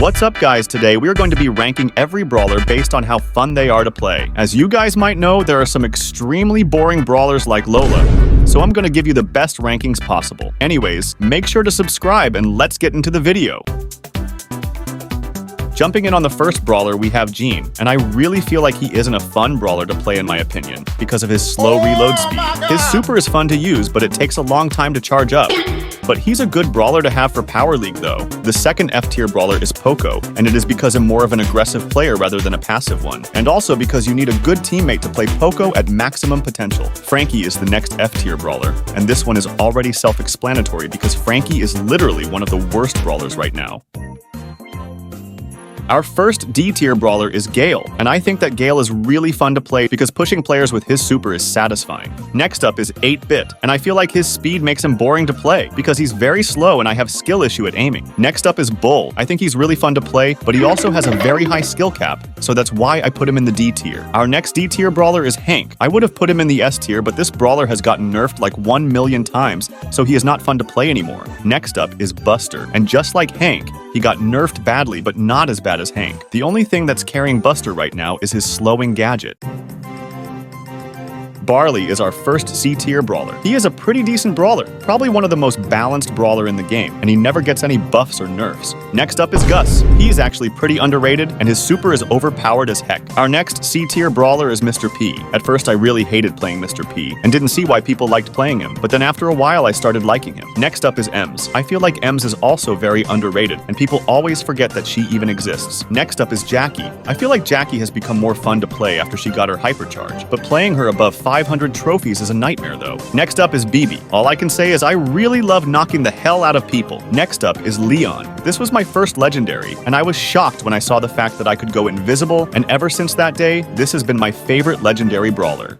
What's up guys, today we are going to be ranking every brawler based on how fun they are to play. As you guys might know, there are some extremely boring brawlers like Lola, so I'm going to give you the best rankings possible. Anyways, make sure to subscribe and let's get into the video. Jumping in on the first brawler, we have Gene, and I really feel like he isn't a fun brawler to play in my opinion, because of his slow reload speed. His super is fun to use, but it takes a long time to charge up. But he's a good brawler to have for Power League though. The second F-tier brawler is Poco, and it is because I'm more of an aggressive player rather than a passive one. And also because you need a good teammate to play Poco at maximum potential. Frankie is the next F-tier brawler, and this one is already self-explanatory because Frankie is literally one of the worst brawlers right now. Our first D-tier brawler is Gale, and I think that Gale is really fun to play because pushing players with his super is satisfying. Next up is 8-Bit, and I feel like his speed makes him boring to play because he's very slow and I have skill issue at aiming. Next up is Bull. I think he's really fun to play, but he also has a very high skill cap, so that's why I put him in the D-tier. Our next D-tier brawler is Hank. I would have put him in the S-tier, but this brawler has gotten nerfed like 1 million times, so he is not fun to play anymore. Next up is Buster, and just like Hank, he got nerfed badly, but not as bad as Hank. The only thing that's carrying Buster right now is his slowing gadget. Barley is our first C-tier brawler. He is a pretty decent brawler, probably one of the most balanced brawler in the game, and he never gets any buffs or nerfs. Next up is Gus. He is actually pretty underrated, and his super is overpowered as heck. Our next C-tier brawler is Mr. P. At first I really hated playing Mr. P, and didn't see why people liked playing him, but then after a while I started liking him. Next up is Ems. I feel like Ems is also very underrated, and people always forget that she even exists. Next up is Jackie. I feel like Jackie has become more fun to play after she got her hypercharge, but playing her above 500 trophies is a nightmare though. Next up is Bibi. All I can say is I really love knocking the hell out of people. Next up is Leon. This was my first legendary, and I was shocked when I saw the fact that I could go invisible, and ever since that day, this has been my favorite legendary brawler.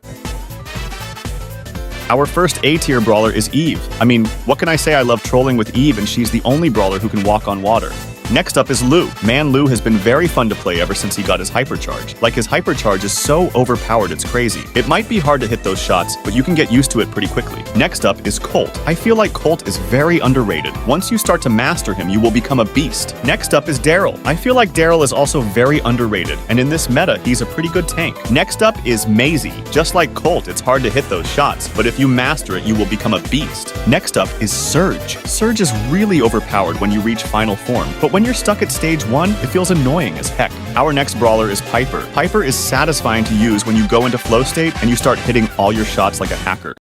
Our first A-tier brawler is Eve. I mean, what can I say? I love trolling with Eve, and she's the only brawler who can walk on water. Next up is Lou. Man, Lou has been very fun to play ever since he got his hypercharge. Like, his hypercharge is so overpowered it's crazy. It might be hard to hit those shots, but you can get used to it pretty quickly. Next up is Colt. I feel like Colt is very underrated. Once you start to master him, you will become a beast. Next up is Daryl. I feel like Daryl is also very underrated, and in this meta, he's a pretty good tank. Next up is Maisie. Just like Colt, it's hard to hit those shots, but if you master it, you will become a beast. Next up is Surge. Surge is really overpowered when you reach final form, but when you're stuck at stage 1, it feels annoying as heck. Our next brawler is Piper. Piper is satisfying to use when you go into flow state and you start hitting all your shots like a hacker.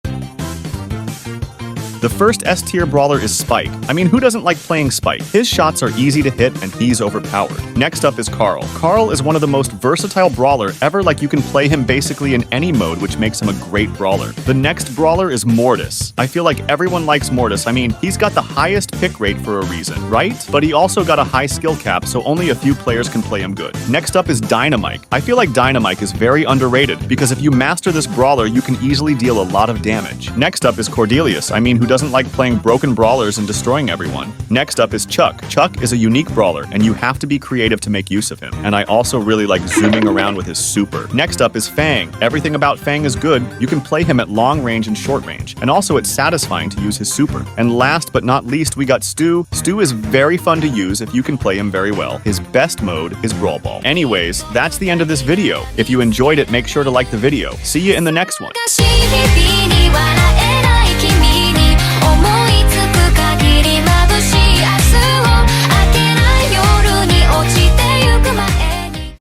The first S-tier brawler is Spike. I mean, who doesn't like playing Spike? His shots are easy to hit and he's overpowered. Next up is Carl. Carl is one of the most versatile brawler ever, like you can play him basically in any mode, which makes him a great brawler. The next brawler is Mortis. I feel like everyone likes Mortis. I mean, he's got the highest pick rate for a reason, right? But he also got a high skill cap, so only a few players can play him good. Next up is Dynamite. I feel like Dynamite is very underrated because if you master this brawler, you can easily deal a lot of damage. Next up is Cordelius. I mean, who doesn't like playing broken brawlers and destroying everyone? Next up is Chuck. Chuck is a unique brawler, and you have to be creative to make use of him. And I also really like zooming around with his super. Next up is Fang. Everything about Fang is good. You can play him at long range and short range, and also it's satisfying to use his super. And last but not least, we got Stu. Stu is very fun to use if you can play him very well. His best mode is Brawl Ball. Anyways, that's the end of this video. If you enjoyed it, make sure to like the video. See you in the next one.